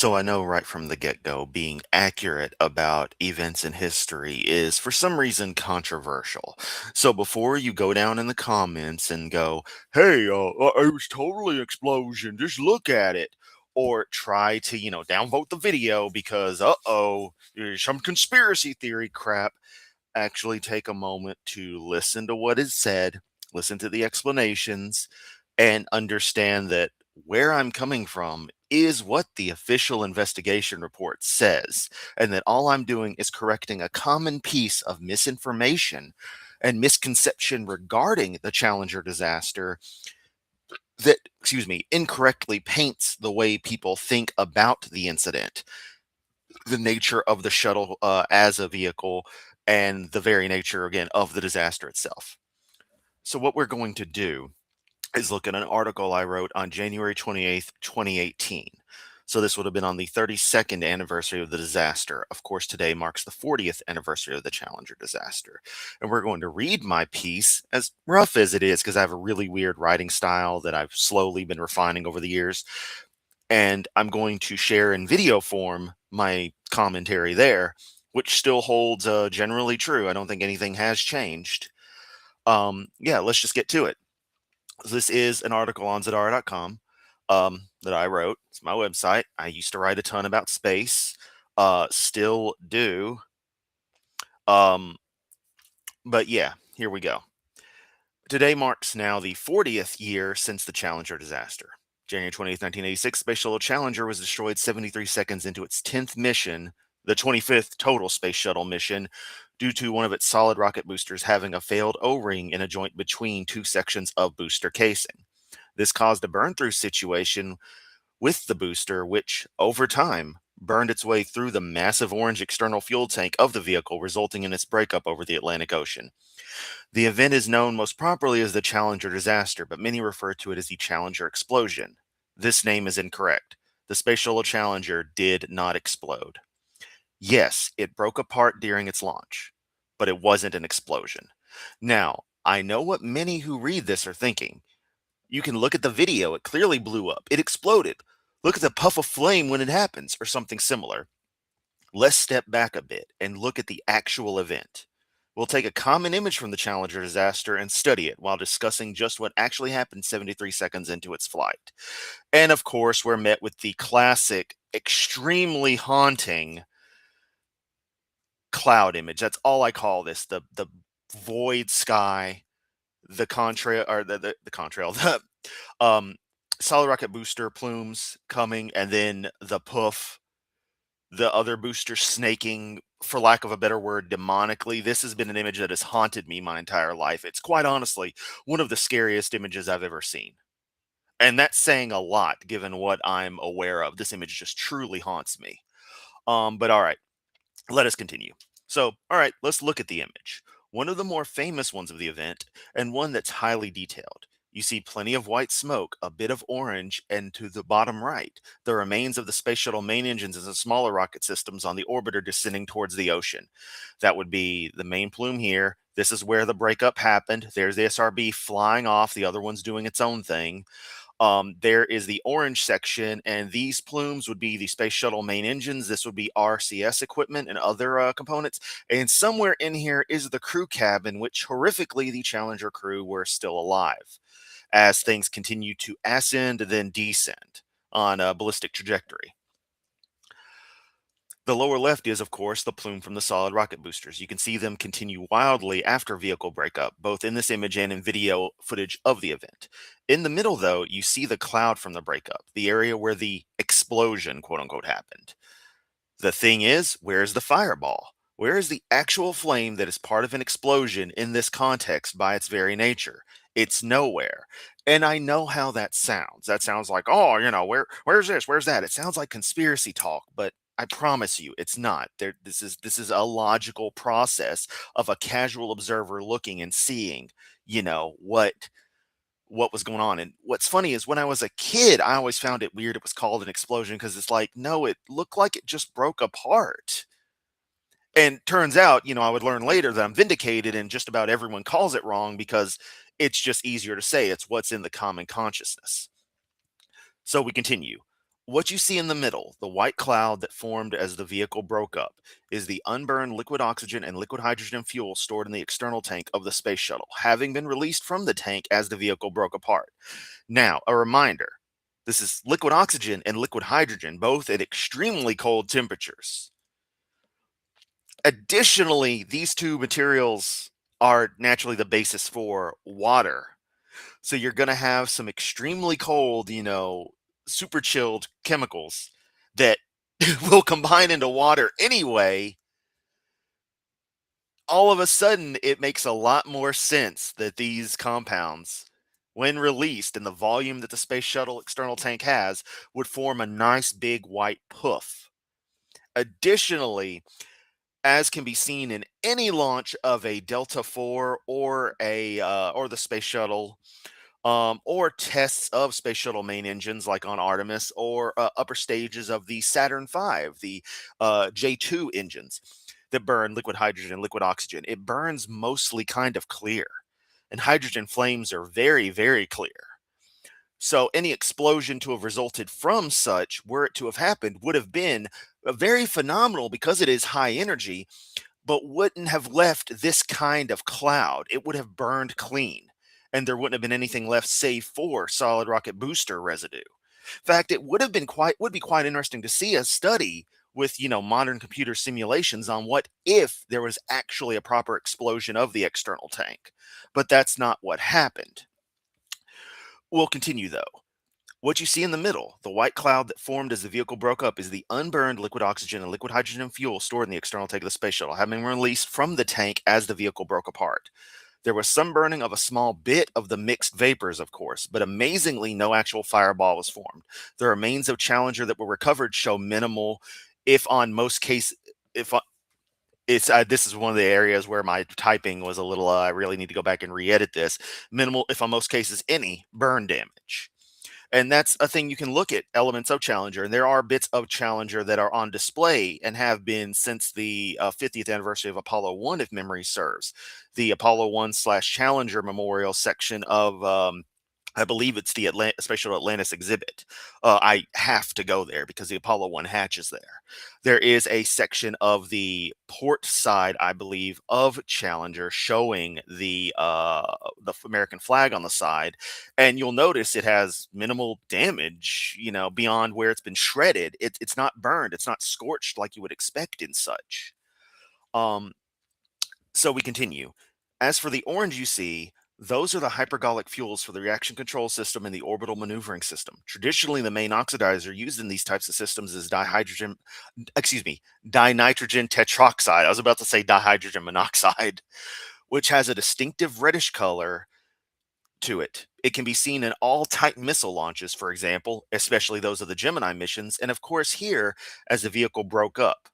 So I know right from the get-go, being accurate about events in history is for some reason controversial. So before you go down in the comments and go, "Hey, it was totally an explosion. Just look at it," or try to, downvote the video because, there's some conspiracy theory crap. Actually take a moment to listen to what is said, listen to the explanations, and understand that where I'm coming from is what the official investigation report says, and that all I'm doing is correcting a common piece of misinformation and misconception regarding the Challenger disaster that, excuse me, incorrectly paints the way people think about the incident, the nature of the shuttle as a vehicle, and the very nature, again, of the disaster itself. So, what we're going to do is look at an article I wrote on January 28th, 2018. So this would have been on the 32nd anniversary of the disaster. Of course, today marks the 40th anniversary of the Challenger disaster. And we're going to read my piece, as rough as it is, because I have a really weird writing style that I've slowly been refining over the years. And I'm going to share in video form my commentary there, which still holds generally true. I don't think anything has changed. Yeah, let's just get to it. This is an article on Zadara.com that I wrote. It's my website. I used to write a ton about space, still do. Um, but yeah, here we go. Today marks now the 40th year since the Challenger disaster. January 20th, 1986, Space Shuttle Challenger was destroyed 73 seconds into its 10th mission, the 25th total Space Shuttle mission, due to one of its solid rocket boosters having a failed O-ring in a joint between two sections of booster casing. This caused a burn through situation with the booster, which, over time, burned its way through the massive orange external fuel tank of the vehicle, resulting in its breakup over the Atlantic Ocean. The event is known most properly as the Challenger disaster, but many refer to it as the Challenger explosion. This name is incorrect. The Space Shuttle Challenger did not explode. Yes, it broke apart during its launch, but it wasn't an explosion. Now, I know what many who read this are thinking. You can look at the video, it clearly blew up. It exploded. Look at the puff of flame when it happens, or something similar. Let's step back a bit and look at the actual event. We'll take a common image from the Challenger disaster and study it while discussing just what actually happened 73 seconds into its flight. And of course, we're met with the classic, extremely haunting cloud image. That's all I call this, the void sky, the contrail, or the contrail, the um, solid rocket booster plumes coming, and then the poof, the other booster snaking, for lack of a better word, demonically. This has been an image that has haunted me my entire life. It's quite honestly one of the scariest images I've ever seen. And that's saying a lot given what I'm aware of. This image just truly haunts me. But all right, let us continue. So, all right, let's look at the image. One of the more famous ones of the event, and one that's highly detailed. You see plenty of white smoke, a bit of orange, and to the bottom right, the remains of the space shuttle main engines and the smaller rocket systems on the orbiter descending towards the ocean. That would be the main plume here. This is where the breakup happened. There's the SRB flying off, the other one's doing its own thing. There is the orange section, and these plumes would be the space shuttle main engines. This would be RCS equipment and other components. And somewhere in here is the crew cabin, which horrifically the Challenger crew were still alive as things continue to ascend and then descend on a ballistic trajectory. The lower left is, of course, the plume from the solid rocket boosters. You can see them continue wildly after vehicle breakup, both in this image and in video footage of the event. In the middle, though, you see the cloud from the breakup, the area where the explosion, quote unquote, happened. The thing is, where's the fireball? Where is the actual flame that is part of an explosion in this context by its very nature? It's nowhere. And I know how that sounds. That sounds like, oh, where's this? Where's that? It sounds like conspiracy talk, but I promise you it's not. This is a logical process of a casual observer looking and seeing, what was going on. And what's funny is when I was a kid, I always found it weird it was called an explosion because it's like, no, it looked like it just broke apart. And turns out, I would learn later that I'm vindicated and just about everyone calls it wrong because it's just easier to say it's what's in the common consciousness. So we continue. What you see in the middle, the white cloud that formed as the vehicle broke up, is the unburned liquid oxygen and liquid hydrogen fuel stored in the external tank of the space shuttle, having been released from the tank as the vehicle broke apart. Now, a reminder, this is liquid oxygen and liquid hydrogen, both at extremely cold temperatures. Additionally, these two materials are naturally the basis for water. So you're going to have some extremely cold, super chilled chemicals that will combine into water anyway. All of a sudden, it makes a lot more sense that these compounds, when released in the volume that the space shuttle external tank has, would form a nice big white poof. Additionally, as can be seen in any launch of a Delta IV or or the space shuttle, or tests of space shuttle main engines like on Artemis, or upper stages of the Saturn V, the J2 engines that burn liquid hydrogen and liquid oxygen. It burns mostly kind of clear, and hydrogen flames are very, very clear. So any explosion to have resulted from such, were it to have happened, would have been very phenomenal because it is high energy, but wouldn't have left this kind of cloud. It would have burned clean, and there wouldn't have been anything left save for solid rocket booster residue. In fact, it would be quite interesting to see a study with modern computer simulations on what if there was actually a proper explosion of the external tank. But that's not what happened. We'll continue though. What you see in the middle, the white cloud that formed as the vehicle broke up, is the unburned liquid oxygen and liquid hydrogen fuel stored in the external tank of the space shuttle, having been released from the tank as the vehicle broke apart. There was some burning of a small bit of the mixed vapors, of course, but amazingly, no actual fireball was formed. The remains of Challenger that were recovered show minimal, if on most cases, if on- it's this is one of the areas where my typing was a little. I really need to go back and re-edit this. Minimal, if on most cases, any burn damage. And that's a thing you can look at elements of Challenger. And there are bits of Challenger that are on display and have been since the 50th anniversary of Apollo 1, if memory serves. The Apollo 1 slash Challenger Memorial section of, I believe it's the Spatial Atlantis exhibit. I have to go there because the Apollo 1 hatch is there. There is a section of the port side, I believe, of Challenger showing the American flag on the side, and you'll notice it has minimal damage, beyond where it's been shredded. It's not burned, it's not scorched like you would expect in such. Um, so we continue. As for the orange you see, those are the hypergolic fuels for the reaction control system and the orbital maneuvering system. Traditionally, the main oxidizer used in these types of systems is dinitrogen tetroxide. I was about to say dihydrogen monoxide, which has a distinctive reddish color to it. It can be seen in all type missile launches, for example, especially those of the Gemini missions, and of course here as the vehicle broke up.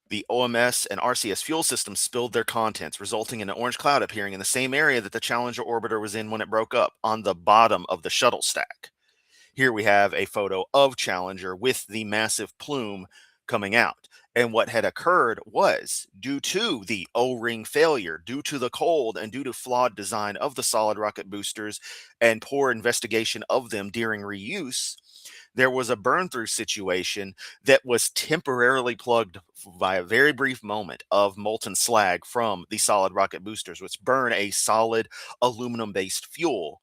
The OMS and RCS fuel systems spilled their contents, resulting in an orange cloud appearing in the same area that the Challenger orbiter was in when it broke up, on the bottom of the shuttle stack. Here we have a photo of Challenger with the massive plume coming out. And what had occurred was, due to the O-ring failure, due to the cold, and due to flawed design of the solid rocket boosters and poor investigation of them during reuse, there was a burn through situation that was temporarily plugged by a very brief moment of molten slag from the solid rocket boosters, which burn a solid aluminum based fuel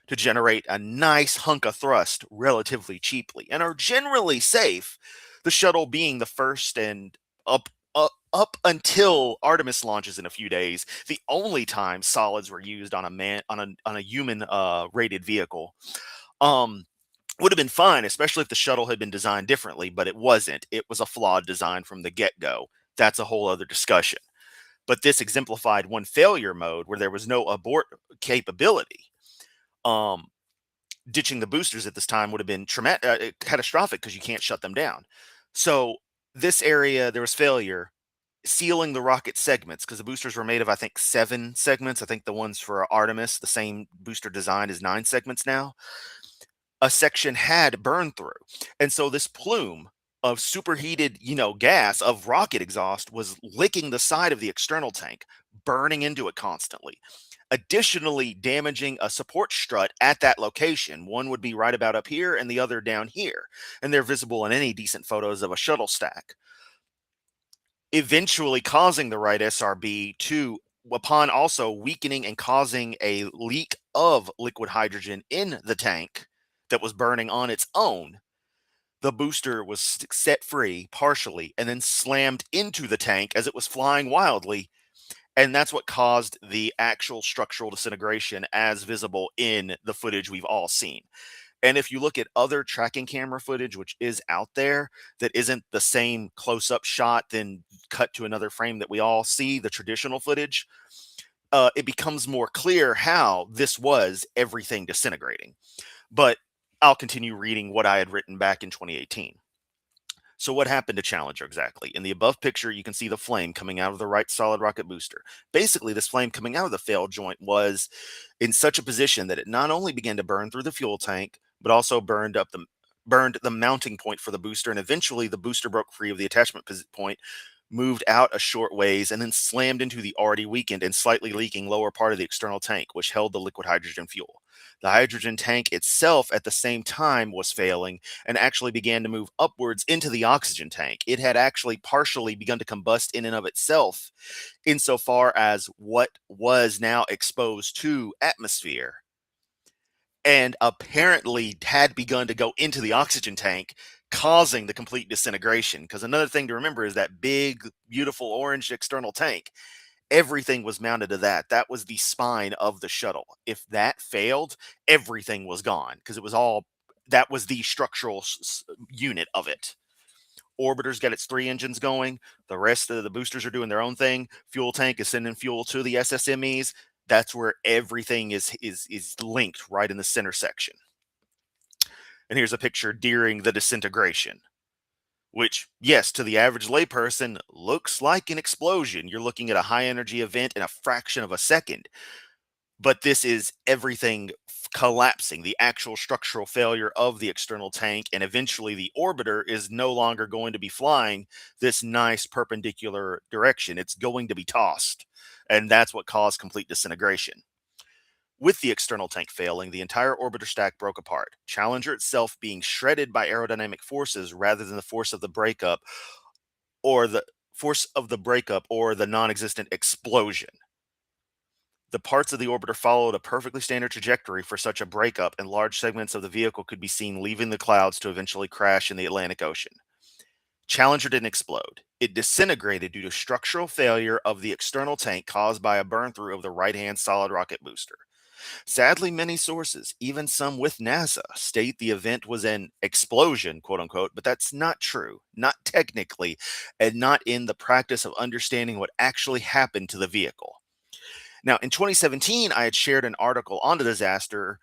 to generate a nice hunk of thrust relatively cheaply and are generally safe. The shuttle being the first and up until Artemis launches in a few days, the only time solids were used on a human rated vehicle. Um, would have been fine, especially if the shuttle had been designed differently, but it wasn't. It was a flawed design from the get go. That's a whole other discussion. But this exemplified one failure mode where there was no abort capability. Um, Ditching the boosters at this time would have been catastrophic because you can't shut them down. So this area, there was failure sealing the rocket segments because the boosters were made of, I think, 7 segments. I think the ones for Artemis, the same booster design, is 9 segments now. A section had burned through. And so this plume of superheated, gas of rocket exhaust was licking the side of the external tank, burning into it constantly. additionally damaging a support strut at that location. One would be right about up here and the other down here, and they're visible in any decent photos of a shuttle stack, eventually causing the right SRB to, upon also weakening and causing a leak of liquid hydrogen in the tank that was burning on its own. The booster was set free partially and then slammed into the tank as it was flying wildly. And that's what caused the actual structural disintegration as visible in the footage we've all seen. And if you look at other tracking camera footage, which is out there, that isn't the same close up shot, then cut to another frame that we all see, the traditional footage, it becomes more clear how this was everything disintegrating. But I'll continue reading what I had written back in 2018. So what happened to Challenger exactly? In the above picture, you can see the flame coming out of the right solid rocket booster. Basically, this flame coming out of the failed joint was in such a position that it not only began to burn through the fuel tank, but also burned the mounting point for the booster, and eventually the booster broke free of the attachment point, moved out a short ways, and then slammed into the already weakened and slightly leaking lower part of the external tank, which held the liquid hydrogen fuel. The hydrogen tank itself at the same time was failing and actually began to move upwards into the oxygen tank. It had actually partially begun to combust in and of itself, insofar as what was now exposed to atmosphere and apparently had begun to go into the oxygen tank, causing the complete disintegration. Because another thing to remember is that big, beautiful orange external tank, everything was mounted to that. That was the spine of the shuttle. If that failed, everything was gone because it was all, that was the structural unit of it. Orbiter's got its 3 engines going. The rest of the boosters are doing their own thing. Fuel tank is sending fuel to the SSMEs. That's where everything is linked, right in the center section. And here's a picture during the disintegration, which, yes, to the average layperson, looks like an explosion. You're looking at a high energy event in a fraction of a second. But this is everything collapsing, the actual structural failure of the external tank, and eventually the orbiter is no longer going to be flying this nice perpendicular direction. It's going to be tossed, and that's what caused complete disintegration. With the external tank failing, the entire orbiter stack broke apart, Challenger itself being shredded by aerodynamic forces rather than the force of the breakup or the non-existent explosion. The parts of the orbiter followed a perfectly standard trajectory for such a breakup, and large segments of the vehicle could be seen leaving the clouds to eventually crash in the Atlantic Ocean. Challenger didn't explode. It disintegrated due to structural failure of the external tank caused by a burn-through of the right-hand solid rocket booster. Sadly, many sources, even some with NASA, state the event was an explosion, quote unquote, but that's not true, not technically, and not in the practice of understanding what actually happened to the vehicle. Now, in 2017, I had shared an article on the disaster,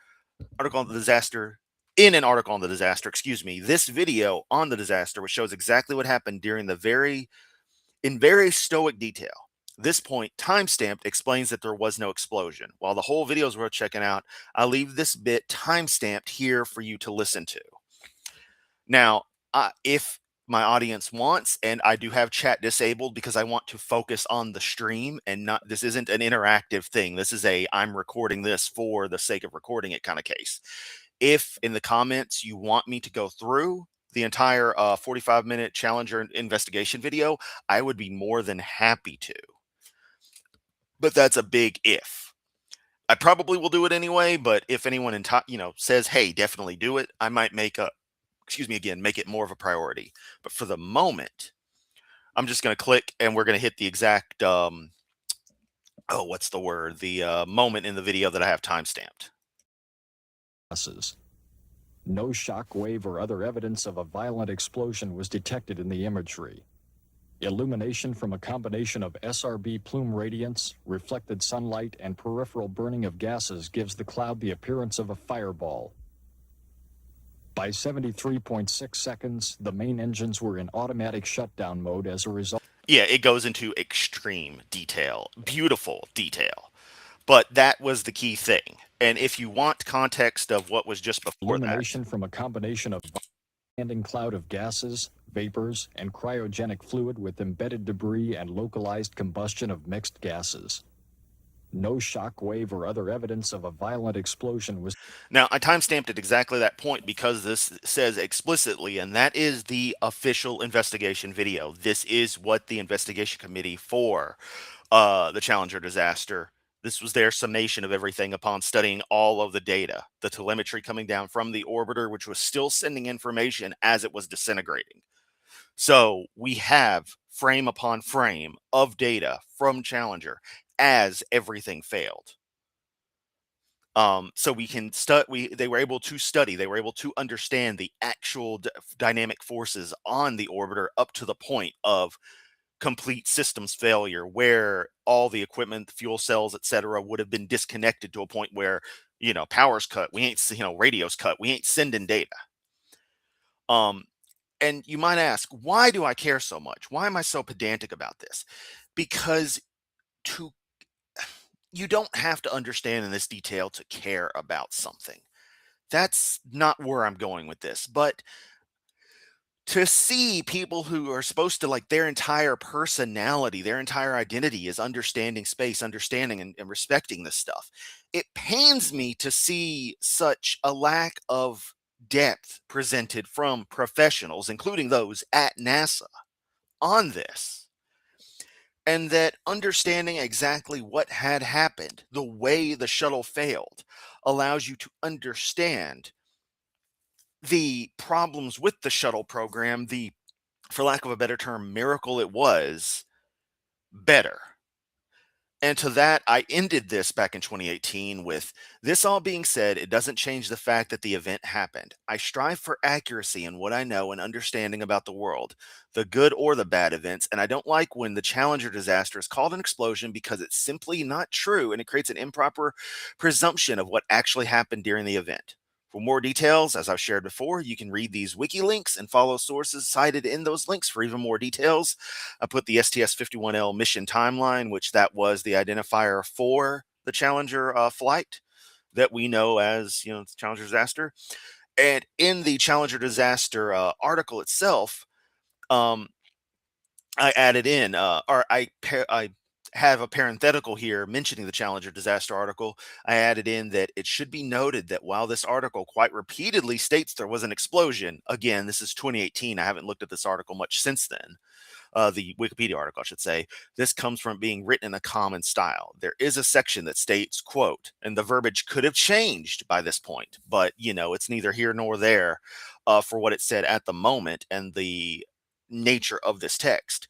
in an article on the disaster, excuse me, this video on the disaster, which shows exactly what happened during in very stoic detail. This point, timestamped, explains that there was no explosion. While the whole video is worth checking out, I'll leave this bit timestamped here for you to listen to. Now, if my audience wants, and I do have chat disabled because I want to focus on the stream and not, this isn't an interactive thing. This is I'm recording this for the sake of recording it kind of case. If in the comments you want me to go through the entire 45-minute Challenger investigation video, I would be more than happy to. But that's a big if. I probably will do it anyway, but if anyone says, hey, definitely do it, I might make it more of a priority. But for the moment, I'm just going to click and we're going to hit the exact, what's the word? The moment in the video that I have timestamped. No shock wave or other evidence of a violent explosion was detected in the imagery. Illumination from a combination of SRB plume radiance, reflected sunlight, and peripheral burning of gases gives the cloud the appearance of a fireball. By 73.6 seconds, the main engines were in automatic shutdown mode as a result. Yeah, it goes into extreme detail, beautiful detail. But that was the key thing. And if you want context of what was just before illumination from a combination of standing cloud of gases, vapors, and cryogenic fluid with embedded debris and localized combustion of mixed gases. No shock wave or other evidence of a violent explosion was. Now, I timestamped at exactly that point because this says explicitly, and that is the official investigation video. This is what the investigation committee for the Challenger disaster. This was their summation of everything upon studying all of the data, the telemetry coming down from the orbiter, which was still sending information as it was disintegrating. So we have frame upon frame of data from Challenger as everything failed. So we can they were able to study, they were able to understand the actual dynamic forces on the orbiter up to the point of complete systems failure, where all the equipment, fuel cells, etc., would have been disconnected to a point where, power's cut, we ain't, radio's cut, we ain't sending data. Um, and you might ask, why do I care so much? Why am I so pedantic about this? Because to you don't have to understand in this detail to care about something. That's not where I'm going with this. But to see people who are supposed to, like, their entire personality, their entire identity is understanding space, understanding and respecting this stuff, it pains me to see such a lack of depth presented from professionals, including those at NASA, on this. And that understanding exactly what had happened, the way the shuttle failed, allows you to understand the problems with the shuttle program, the, for lack of a better term, miracle it was, better. And to that, I ended this back in 2018 with, this all being said, it doesn't change the fact that the event happened. I strive for accuracy in what I know and understanding about the world, the good or the bad events, and I don't like when the Challenger disaster is called an explosion because it's simply not true and it creates an improper presumption of what actually happened during the event. For more details, as I've shared before, you can read these wiki links and follow sources cited in those links for even more details. I put the STS-51L mission timeline, which that was the identifier for the Challenger flight that we know as, the Challenger disaster. And in the Challenger disaster article itself, um, I added in, I have a parenthetical here mentioning the Challenger disaster article. I added in that it should be noted that while this article quite repeatedly states there was an explosion, again, this is 2018. I haven't looked at this article much since then. The Wikipedia article, I should say, this comes from being written in a common style. There is a section that states, quote, and the verbiage could have changed by this point, but, it's neither here nor there for what it said at the moment and the nature of this text.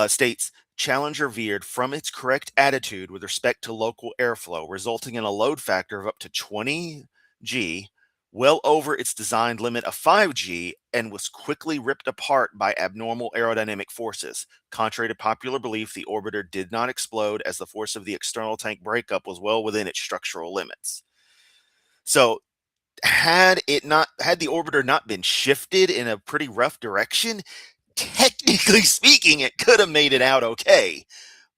States, Challenger veered from its correct attitude with respect to local airflow, resulting in a load factor of up to 20 G, well over its designed limit of 5G, and was quickly ripped apart by abnormal aerodynamic forces. Contrary to popular belief, the orbiter did not explode as the force of the external tank breakup was well within its structural limits. So, had the orbiter not been shifted in a pretty rough direction, technically speaking, it could have made it out okay.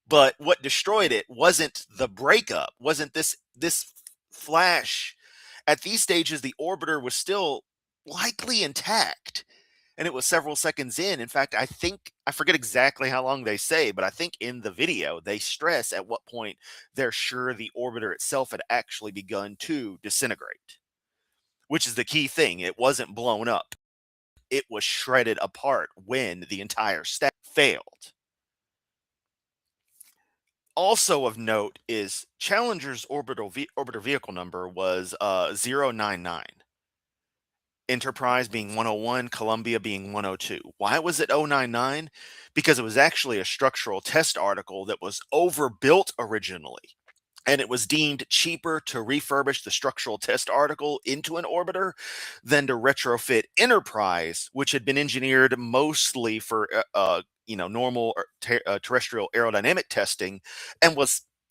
But what destroyed it wasn't the breakup, wasn't this flash. At these stages, the orbiter was still likely intact, and it was several seconds in. In fact, I forget exactly how long they say, but I think in the video they stress at what point they're sure the orbiter itself had actually begun to disintegrate, which is the key thing. It wasn't blown up. It was shredded apart when the entire stack failed. Also of note is Challenger's orbiter vehicle number was 099. Enterprise being 101, Columbia being 102. Why was it 099? Because it was actually a structural test article that was overbuilt originally, and it was deemed cheaper to refurbish the structural test article into an orbiter than to retrofit Enterprise, which had been engineered mostly for normal terrestrial aerodynamic testing and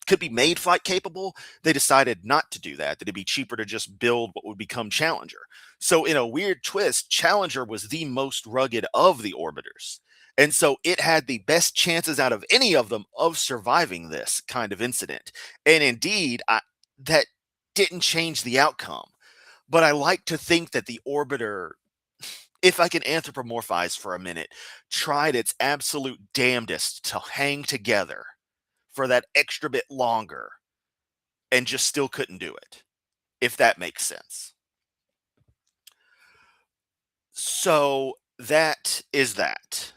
could be made flight capable. They decided not to do that, that it'd be cheaper to just build what would become Challenger. So in a weird twist, Challenger was the most rugged of the orbiters. And so it had the best chances out of any of them of surviving this kind of incident. And indeed, that didn't change the outcome. But I like to think that the orbiter, if I can anthropomorphize for a minute, tried its absolute damnedest to hang together for that extra bit longer and just still couldn't do it, if that makes sense. So that is that.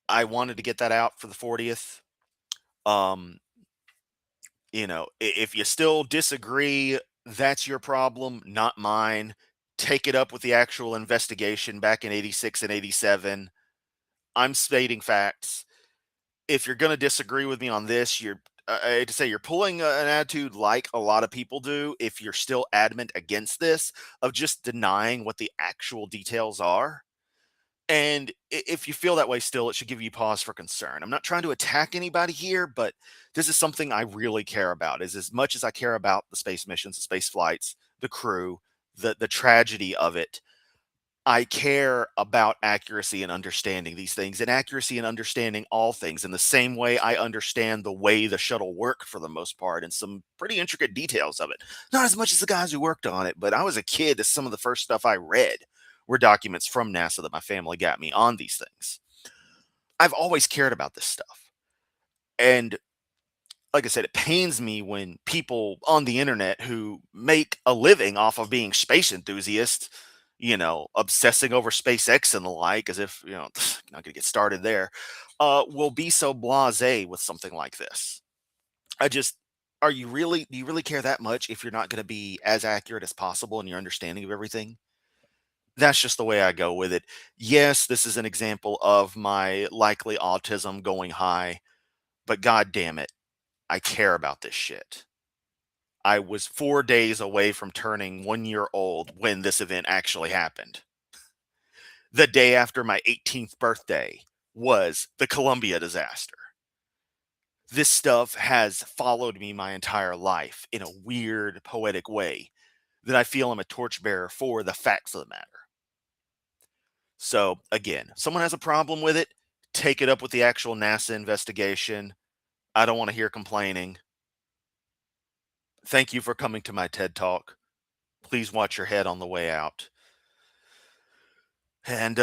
I wanted to get that out for the 40th. Um, if you still disagree, that's your problem, not mine. Take it up with the actual investigation back in 86 and 87. I'm stating facts. If you're going to disagree with me on this, I hate to say you're pulling an attitude like a lot of people do if you're still adamant against this, of just denying what the actual details are. And if you feel that way still, it should give you pause for concern. I'm not trying to attack anybody here, but this is something I really care about. Is as much as I care about the space missions, the space flights, the crew, the tragedy of it, I care about accuracy and understanding these things, and accuracy and understanding all things in the same way I understand the way the shuttle worked for the most part and some pretty intricate details of it. Not as much as the guys who worked on it, but I was a kid. Some of the first stuff I read were documents from NASA that my family got me on these things. I've always cared about this stuff. And like I said, it pains me when people on the internet who make a living off of being space enthusiasts, obsessing over SpaceX and the like, as if, not gonna get started there, will be so blasé with something like this. I just, do you really care that much if you're not gonna be as accurate as possible in your understanding of everything? That's just the way I go with it. Yes, this is an example of my likely autism going high, but god damn it, I care about this shit. I was 4 days away from turning 1 year old when this event actually happened. The day after my 18th birthday was the Columbia disaster. This stuff has followed me my entire life in a weird, poetic way that I feel I'm a torchbearer for the facts of the matter. So, again, if someone has a problem with it, take it up with the actual NASA investigation. I don't want to hear complaining. Thank you for coming to my TED Talk. Please watch your head on the way out. And